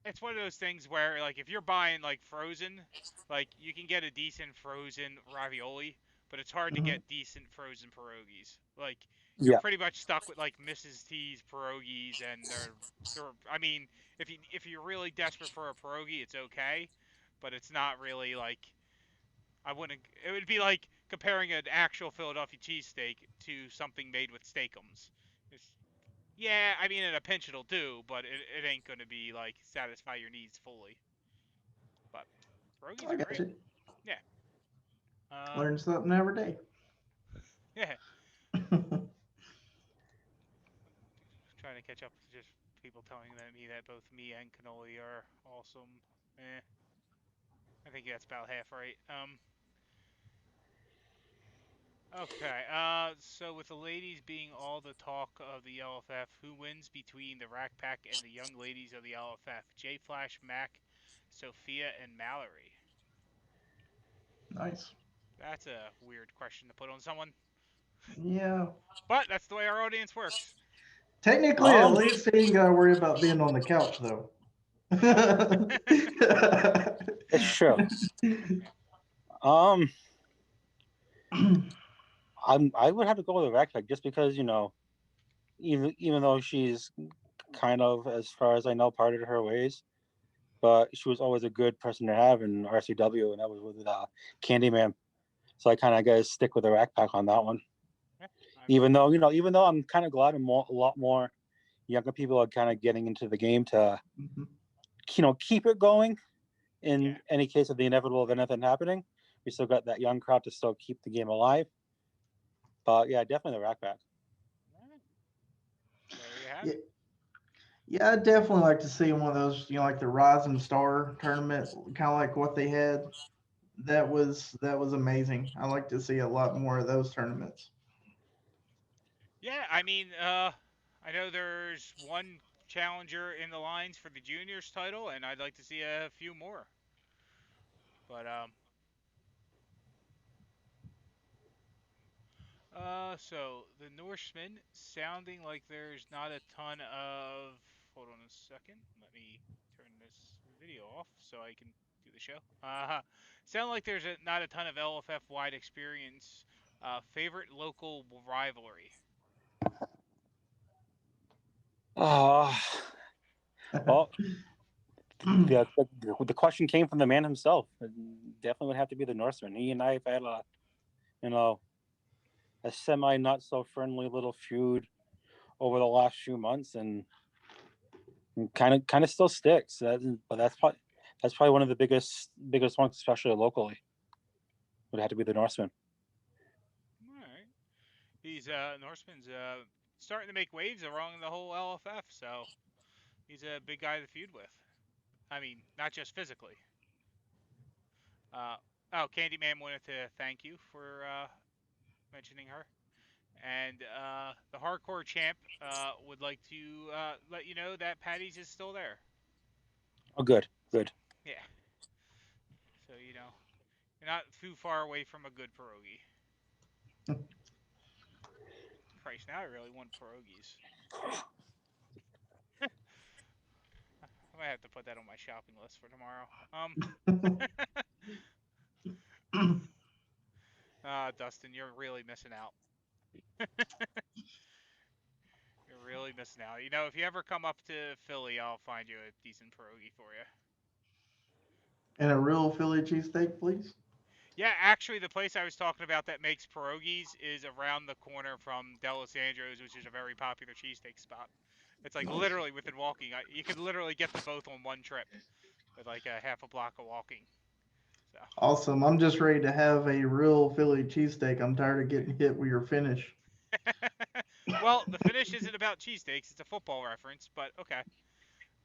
it's one of those things where like if you're buying like frozen, like you can get a decent frozen ravioli, but it's hard to Hmm. get decent frozen pierogies. Like you're Yeah, pretty much stuck with like Mrs. T's pierogies, and they're I mean if you're really desperate for a pierogi, it's okay, but it's not really like I wouldn't. It would be like comparing an actual Philadelphia cheesesteak to something made with steakums. It's, yeah, I mean, in a pinch it'll do, but it ain't gonna be like satisfy your needs fully. But pierogies I are got great. you. Yeah. Uh, Learn something every day. yeah. Trying to catch up to just people telling me that both me and cannoli are awesome. Eh, I think that's about half right. Okay. So with the ladies being all the talk of the LFF, who wins between the Rack Pack and the young ladies of the LFF? J Flash, Mac, Sophia, and Mallory. Nice. That's a weird question to put on someone, Yeah. but that's the way our audience works. Technically, at um, least he ain't got to worry about being on the couch, though. it's Yeah. true. Yeah. Um, I would have to go with a backpack just because even though she's kind of, as far as I know, parted her ways. but she was always a good person to have in RCW, and that was with Candyman. So I kind of got to stick with the rack pack on that one. Yeah, Even though I'm kind of glad a lot more younger people are kind of getting into the game to keep it going in any case of the inevitable of anything happening. We still got that young crowd to still keep the game alive. But yeah, definitely the rack pack. There you have Yeah, it. yeah, I'd definitely like to see one of those, like the Rising Star tournament, kind of like what they had. That was amazing. I like to see a lot more of those tournaments. Yeah, I mean, I know there's one challenger in the lines for the juniors title, and I'd like to see a few more. But so the Norseman sounding like there's not a ton of. Hold on a second. Let me turn this video off so I can do the show. Sound like there's not a ton of LFF wide experience. Favorite local rivalry. Oh, well, the question came from the man himself. It definitely would have to be the Norseman. He and I have had a semi not so friendly little feud over the last few months, and kind of still sticks. But that's probably one of the biggest ones, especially locally. Would have to be the Norseman. All right. He's Norseman's starting to make waves around the whole LFF, so he's a big guy to feud with. I mean, not just physically. Uh, oh, Candyman wanted to thank you for mentioning her. And the hardcore champ would like to let you know that Patty's is still there. Oh, good. So, yeah. So, you're not too far away from a good pierogi. Christ, now I really want pierogies. I might have to put that on my shopping list for tomorrow. Dustin, you're really missing out. You're really missing out. If you ever come up to Philly, I'll find you a decent pierogi for you. And a real Philly cheesesteak, please. Yeah, actually, the place I was talking about that makes pierogies is around the corner from D'Alessandro's, which is a very popular cheesesteak spot. It's like Nice. literally within walking. You could literally get them both on one trip with like a half a block of walking. So, Awesome. I'm just ready to have a real Philly cheesesteak. I'm tired of getting hit with your finish. well, the finish isn't about cheesesteaks; it's a football reference, but okay.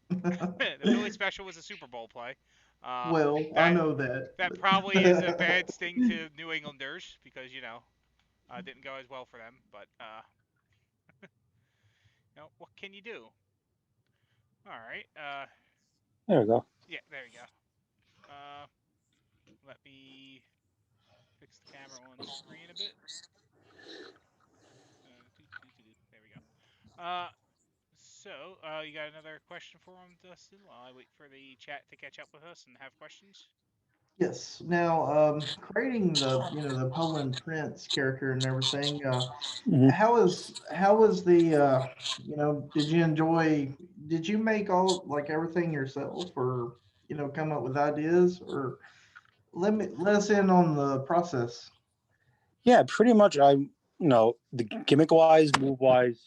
The Philly special was a Super Bowl play. Uh, Well, I that know that. that probably is a bad sting to New Englanders because didn't go as well for them. But what can you do? All right. There we go. Yeah, there you go. Uh, let me fix the camera on screen a bit. There we go. You got another question for him, Dustin? While I wait for the chat to catch up with us and have questions. Yes. Now, creating the Poland Prince character and everything. Mhm. How was the did you enjoy? Did you make all like everything yourself, or come up with ideas, or let us in on the process? Yeah, pretty much. The gimmick wise, move wise,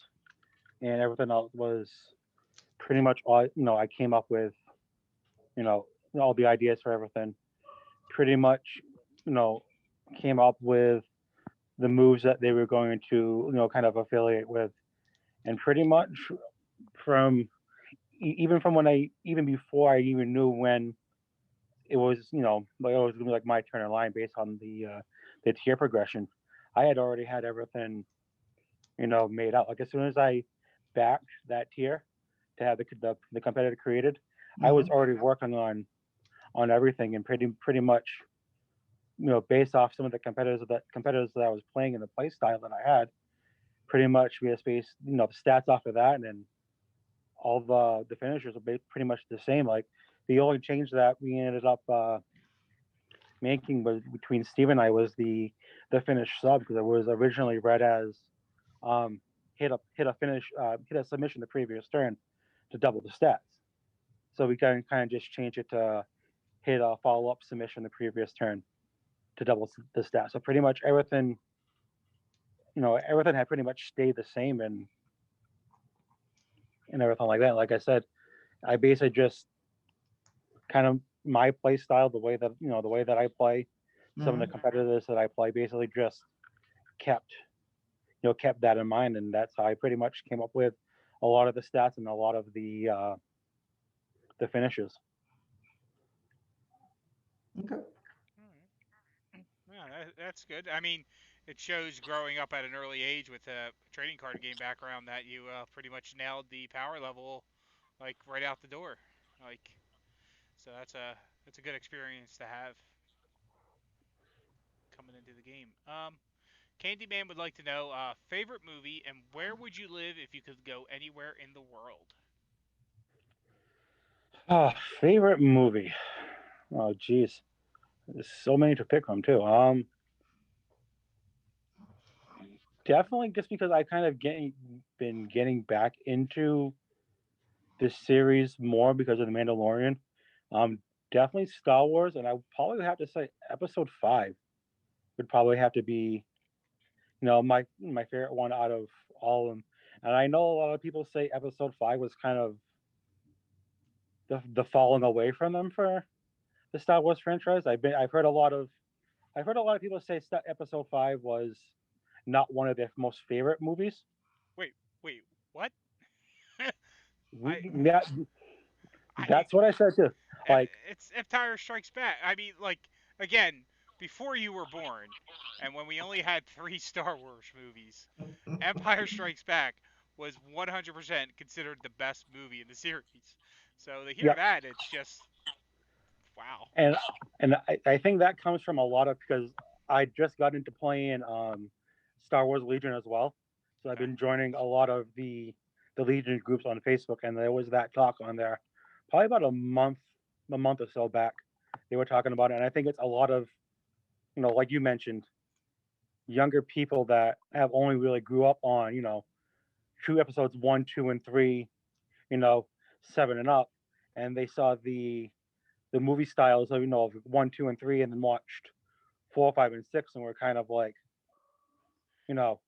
and everything else was pretty much all. I came up with you know all the ideas for everything. Pretty much, you know, came up with the moves that they were going to kind of affiliate with, and pretty much from even from when even before I even knew when it was like it was gonna be like my turn in line based on the tier progression. I had already had everything made out. Like as soon as I backed that tier to have the competitor created, I was Hmm. already working on everything and pretty much based off some of the competitors that I was playing in the play style that I had. Pretty much we just based the stats off of that, and then all the finishers were pretty much the same. Like the only change that we ended up making was between Steve and I was the finish sub, because it was originally read as hit a submission the previous turn to double the stats. so we can kind of just change it to hit a follow up submission the previous turn to double the stat. So pretty much everything, everything had pretty much stayed the same and everything like that. Like I said, I basically just kind of my play style, the way that I play, some of the Mhm. competitors that I play, basically just kept kept that in mind, and that's how I pretty much came up with a lot of the stats and a lot of the finishes. Okay. Yeah, that's good. I mean, it shows growing up at an early age with a trading card game background that you pretty much nailed the power level like right out the door. Like, so that's a good experience to have coming into the game. Candyman would like to know favorite movie and where would you live if you could go anywhere in the world? Oh, favorite movie. Oh, geez, there's so many to pick from too. Definitely just because I kind of been getting back into this series more because of the Mandalorian. Um, Definitely Star Wars, and I would probably have to say Episode 5 would probably have to be my favorite one out of all of them. And I know a lot of people say Episode 5 was kind of the falling away from them for the Star Wars franchise. I've heard a lot of people say Episode 5 was not one of their most favorite movies. Wait, wait, what? I Yeah, I that's what I said too. Like, it's Empire Strikes Back. I mean, like again, before you were born, and when we only had three Star Wars movies, Empire Strikes Back was 100% considered the best movie in the series. So to hear yeah, that, it's just wow. and I think that comes from a lot of because I just got into playing Star Wars Legion as well, so I've Okay. been joining a lot of the Legion groups on Facebook, and there was that talk on there, probably about a month or so back. They were talking about it, and I think it's a lot of like you mentioned, younger people that have only really grew up on true episodes 1, 2, and 3, you know, 7 and up, and they saw the movie styles of 1, 2, and 3, and then watched 4, 5, and 6, and we're kind of like, you know,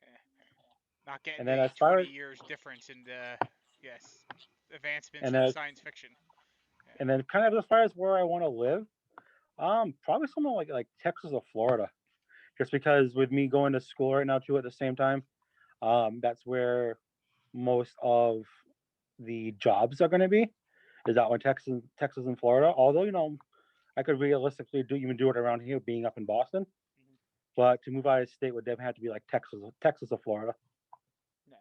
Eh, Not getting and then the as far 20 as years difference in the yes advancements and in then science fiction. Yeah. and then kind of as far as where I want to live, probably somewhere like Texas or Florida, just because with me going to school right now too at the same time, that's where most of the jobs are going to be. Is out in Texas and Florida. Although I could realistically do it around here, being up in Boston. Mhm. But to move out of state would definitely have to be like Texas or Florida. Yeah.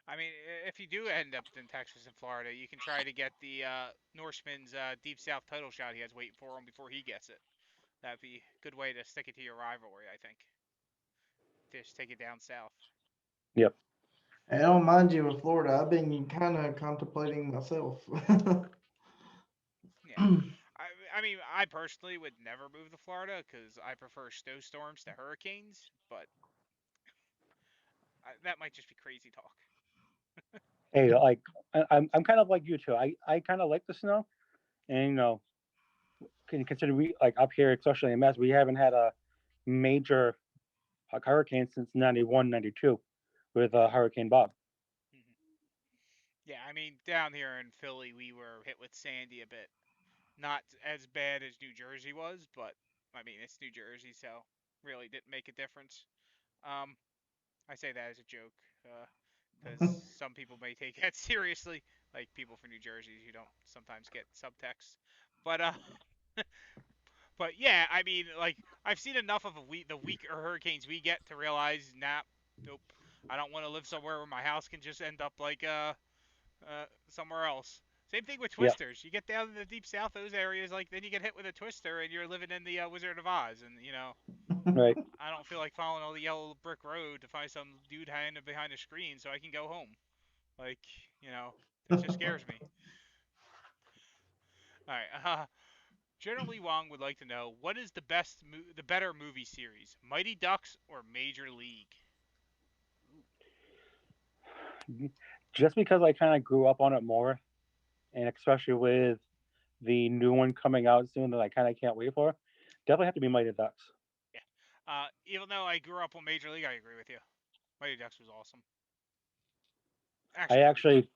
I mean, if you do end up in Texas and Florida, you can try to get the Norseman's Deep South title shot he has waiting for him before he gets it. That'd be a good way to stick it to your rivalry, I think. Just take it down south. Yep. I don't mind you in Florida. I've been kind of contemplating myself. Yeah. I mean, I personally would never move to Florida because I prefer snowstorms to hurricanes, but that might just be crazy talk. Hey, like I'm kind of like you too. I kind of like the snow, and can you consider we like up here, especially in Mass, we haven't had a major hurricane since 91, 92 with Hurricane Bob. Mhm. Yeah, I mean, down here in Philly, we were hit with Sandy a bit. Not as bad as New Jersey was, but I mean, it's New Jersey, so really didn't make a difference. Um, I say that as a joke, because some people may take that seriously, like people from New Jersey who don't sometimes get subtext. But but yeah, I mean, like I've seen enough of the weaker hurricanes we get to realize, nah, nope, I don't want to live somewhere where my house can just end up like somewhere else. Same thing with Yep. twisters. You get down to the deep south, those areas, like then you get hit with a twister, and you're living in the Wizard of Oz, and Right. I don't feel like following all the yellow brick road to find some dude hiding behind a screen so I can go home. Like that just scares me. All right. General Lee Wong would like to know what is the better movie series, Mighty Ducks or Major League? Just because I kind of grew up on it more, and especially with the new one coming out soon that I kind of can't wait for. Definitely have to be Mighty Ducks. Yeah. Even though I grew up on Major League, I agree with you. Mighty Ducks was awesome. I Actually, actually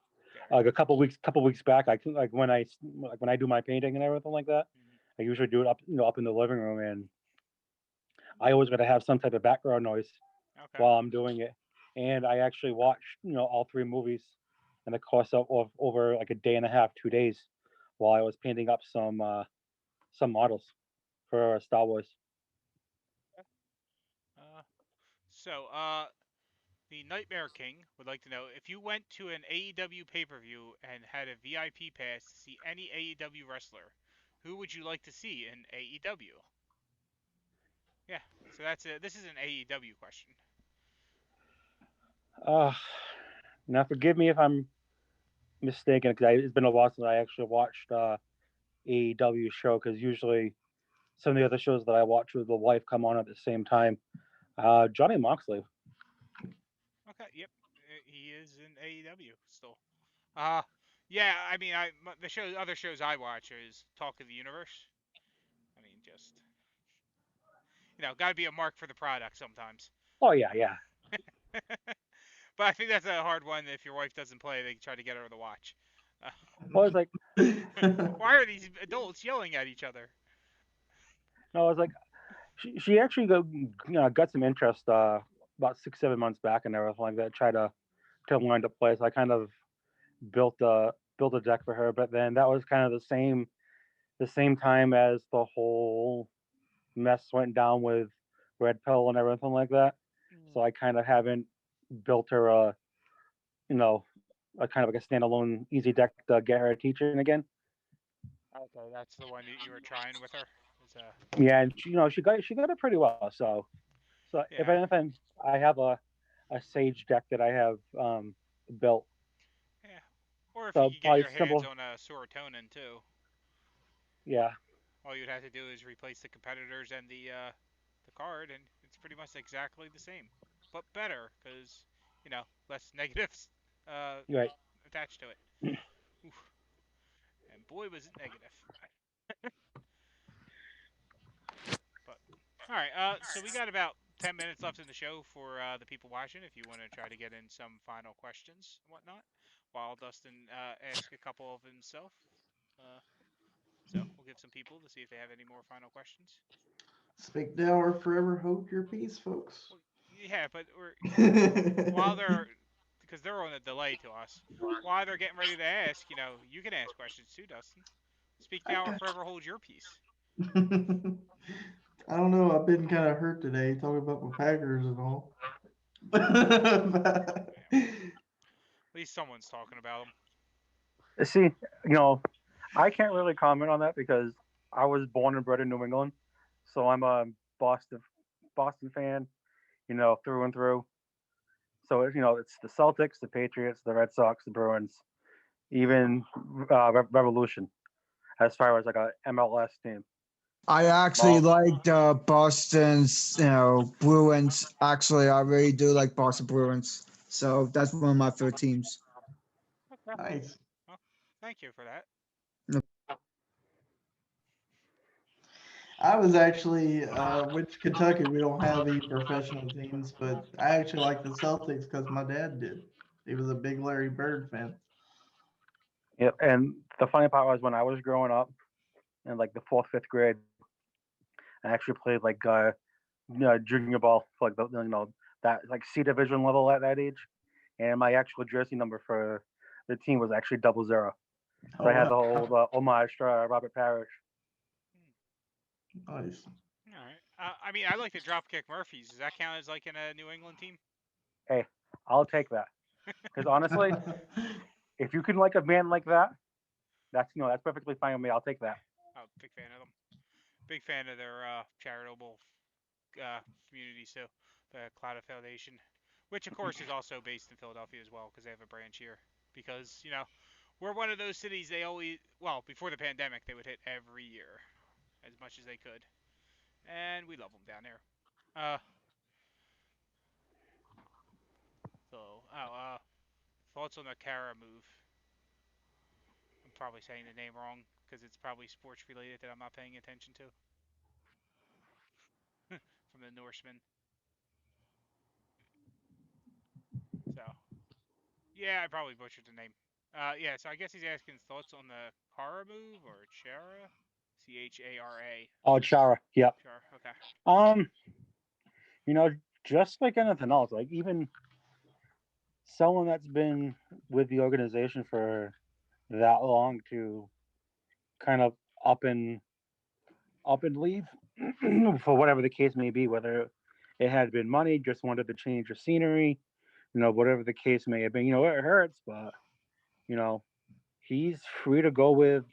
yeah. like a couple weeks back, when I do my painting and everything like that, Mhm. I usually do it up in the living room, and I always got to have some type of background noise Okay. while I'm doing it. And I actually watched all three movies in the course of over like a day and a half, 2 days, while I was painting up some models for Star Wars. Uh, the Nightmare King would like to know if you went to an AEW pay-per-view and had a VIP pass to see any AEW wrestler, who would you like to see in AEW? Yeah. So that's it. This is an AEW question. Uh, Now forgive me if I'm mistaken, because it's been a while since I actually watched AEW show. Because usually some of the other shows that I watch with the wife come on at the same time. Johnny Moxley. Okay. Yep. He is in AEW still. Uh yeah. I mean, other shows I watch is Talk of the Universe. I mean, just got to be a mark for the product sometimes. Oh yeah, yeah. But I think that's a hard one. If your wife doesn't play, they try to get her to watch. Uh, Well, it's like why are these adults yelling at each other? no, it's like she actually got some interest about 6 7 months back and everything like that. Try to learn to play. So I kind of built a deck for her, but then that was kind of the same time as the whole mess went down with Red Pill and everything like that. So Mm. I kind of haven't built her you know a kind of like a standalone easy deck to get her teaching again. Okay, that's the one you were trying with her. Is Yeah, and she got it pretty well. So if yeah, anything, I have a Sage deck that I have built. yeah. Or if you So could get probably your hands simple. on a serotonin too, Yeah, all you'd have to do is replace the competitors and the card, and it's pretty much exactly the same, but better because less negatives uh, you're right. attached to it. Oof. And boy, was it negative. But all right, so we got about 10 minutes left in the show for the people watching. If you want to try to get in some final questions and whatnot, while Dustin asks a couple of himself. Uh, so we'll give some people to see if they have any more final questions. Speak now or forever hold your peace, folks. Well, yeah, but while they're because they're on a delay to us, while they're getting ready to ask, you can ask questions too, Dustin. Speak I now or got forever hold your peace. you. I don't know. I've been kind of hurt today talking about my Packers and all. Yeah, at least someone's talking about them. See, I can't really comment on that because I was born and bred in New England, so I'm a Boston Boston fan, through and through. So it's the Celtics, the Patriots, the Red Sox, the Bruins, even Revolution, as far as like a MLS team. I actually Well, like Boston's, Bruins. Actually, I really do like Boston Bruins. So that's one of my favorite teams. Okay. Nice. Well, thank you for that. I was actually, which Kentucky, we don't have any professional teams, but I actually like the Celtics because my dad did. He was a big Larry Bird fan. yep. And the funny part was when I was growing up in like the fourth, fifth grade, I actually played like junior ball for like that like C division level at that age, and my actual jersey number for the team was actually 00. So Oh, I had the wow. whole homage to Robert Parrish. Nice. All right. I mean, I like the Dropkick Murphys. Does that count as like in a New England team? Hey, I'll take that because honestly, if you can like a band like that, that's perfectly fine with me. I'll take that. Oh, big fan of them. Big fan of their charitable uh, communities too, the Cloud Foundation, which of course is also based in Philadelphia as well because they have a branch here. Because we're one of those cities they always before the pandemic they would hit every year as much as they could, and we love them down there. Uh, so thoughts on the Kara move? probably saying the name wrong because it's probably sports related that I'm not paying attention to from the Norseman. So yeah, I probably butchered the name. Yeah, so I guess he's asking thoughts on the Chara move or Chara, Chara. Oh, Chara. Yep. Chara. Okay. Um, you know, just like anything else, like even someone that's been with the organization for that long to kind of up and up and leave for whatever the case may be, whether it had been money, just wanted to change the scenery, whatever the case may have been. It hurts, but you know, he's free to go with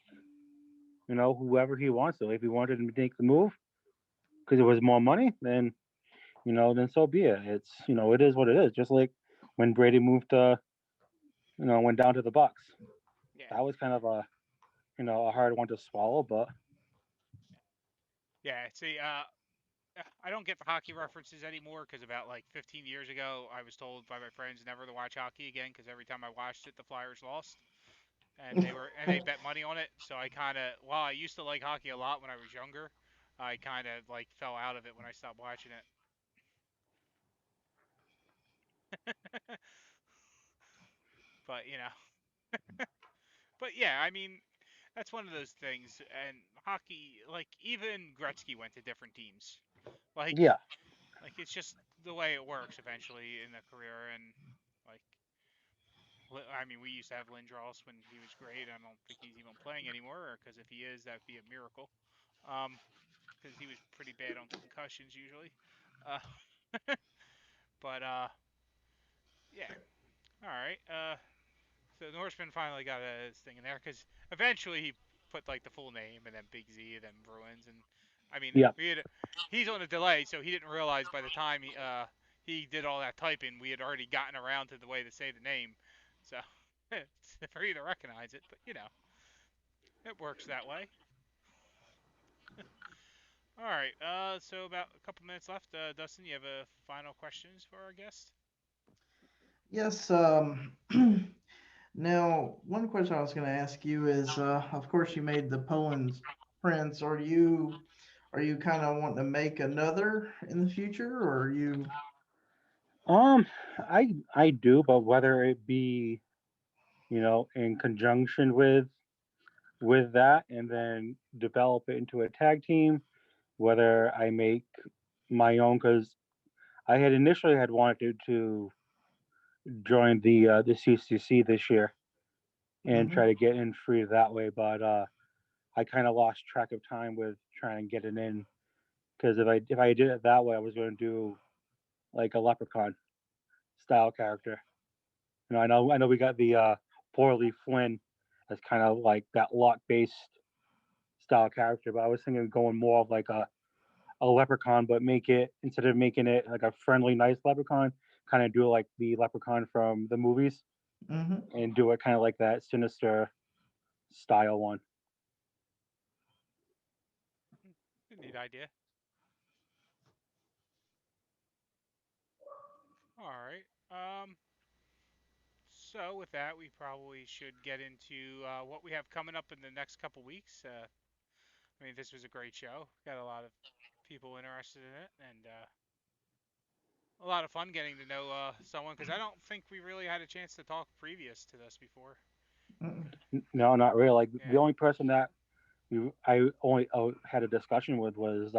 whoever he wants to. If he wanted to make the move because it was more money, then so be it. It is what it is. Just like when Brady moved went down to the Bucks. Yeah. That was kind of a hard one to swallow, but Yeah. See, I don't get the hockey references anymore because about like 15 years ago, I was told by my friends never to watch hockey again because every time I watched it, the Flyers lost, and they bet money on it. So I kind of, while I used to like hockey a lot when I was younger, I kind of like fell out of it when I stopped watching it. But but yeah, I mean, that's one of those things. And hockey, like even Gretzky went to different teams. Like yeah, like it's just the way it works eventually in a career. And like I mean, we used to have Lindros when he was great. I don't think he's even playing anymore, because if he is, that'd be a miracle. Um, because he was pretty bad on concussions usually. Uh, but yeah. All right. So Norseman finally got his thing in there because eventually he put like the full name and then Big Z and then Bruins, and I mean yeah, he's on a delay, so he didn't realize by the time he did all that typing, we had already gotten around to the way to say the name. So it's for you to recognize it, but it works that way. All right. So about a couple minutes left. Dustin, you have a final questions for our guest? Yes. Now, one question I was going to ask you is, of course, you made the Poland prints. Are you kind of wanting to make another in the future, or are you? Um, I do, but whether it be in conjunction with that, and then develop it into a tag team, whether I make my own, because I had initially had wanted to join the CCC this year and Hmm. try to get in free that way, but I kind of lost track of time with trying to get it in, because if I did it that way, I was going to do like a leprechaun style character. I know we got the Poorly Flynn as kind of like that lock based style character, but I was thinking of going more of like a leprechaun, but make it, instead of making it like a friendly, nice leprechaun, kind of do like the leprechaun from the movies Hmm. and do it kind of like that sinister style one. Neat idea. All right. So with that, we probably should get into what we have coming up in the next couple weeks. I mean, this was a great show. Got a lot of people interested in it, and a lot of fun getting to know someone because I don't think we really had a chance to talk previous to this before. No, not really. Like the Yeah. only person that I only had a discussion with was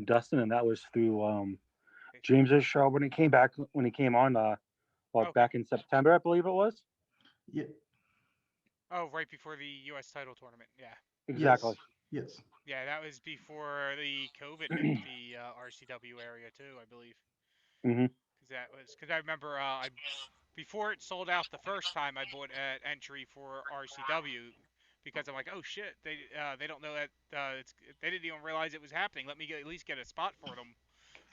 Dustin, and that was through James's show when he came on Okay. back in September, I believe it was. Yeah. Oh, right before the U.S. title tournament. Yeah. Exactly. Yes. Yes. Yeah, that was before the COVID hit the RCW area too, I believe. Hmm. Because I remember I before it sold out the first time, I bought an entry for RCW because I'm like, oh shit, they don't know that they didn't even realize it was happening. Let me at least get a spot for them,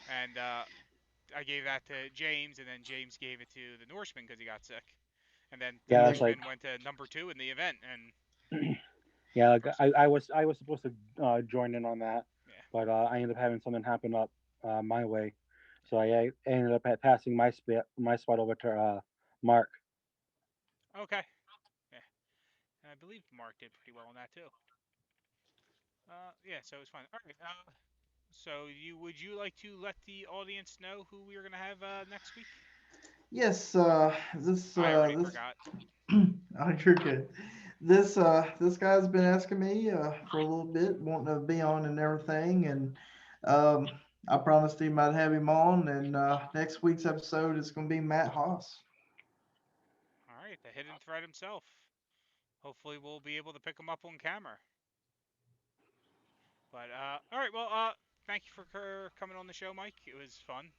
and I gave that to James, and then James gave it to the Norseman because he got sick, and then the Yeah, And that's they. like Norseman went to #2 in the event, and yeah, like first, I was supposed to join in on that, yeah, but I ended up having something happen up my way, so I ended up passing my spot over to Mark. okay, yeah. believe Mark did pretty well on that too. Yeah, so it was fun. All right. So would you like to let the audience know who we are gonna have next week? Yes, this I already this forgot. oh, you're good. This guy's been asking me for a little bit, wanting to be on and everything, and um, I promised him I'd have him on. And next week's episode is going to be Matt Haas. All right, the hidden threat himself. Hopefully, we'll be able to pick him up on camera. But all right, well, thank you for coming on the show, Mike. It was fun.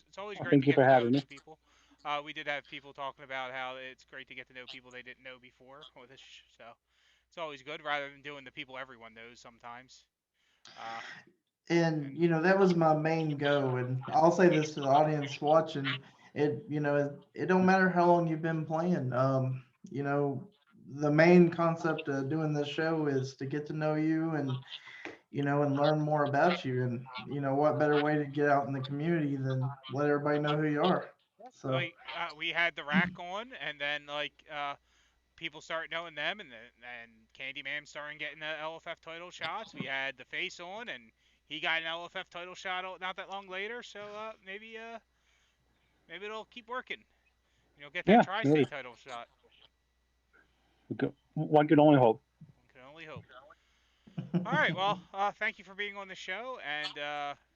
It's always great Thank to you get for to know having me. new people. We did have people talking about how it's great to get to know people they didn't know before with this, so it's always good rather than doing the people everyone knows sometimes. Uh, And and that was my main go. And I'll say this to the audience watching: it don't matter how long you've been playing. You know, the main concept of doing this show is to get to know you and and learn more about you. And what better way to get out in the community than let everybody know who you are. So, like we had the rack on, and then people start knowing them, and Candyman started getting the LFF title shots. We had the face on, and he got an LFF title shot not that long later. So maybe it'll keep working. Get that Yeah, tri-state really. title shot. One can only hope. One can only hope. All right, well, thank you for being on the show, and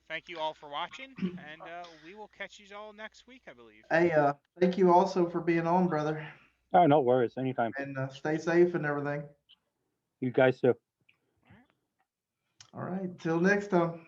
thank you all for watching, and we will catch you all next week, I believe. hey, thank you also for being on, brother, Oh, no worries. Anytime. and stay safe and everything. You guys too. All right. All right, till next time.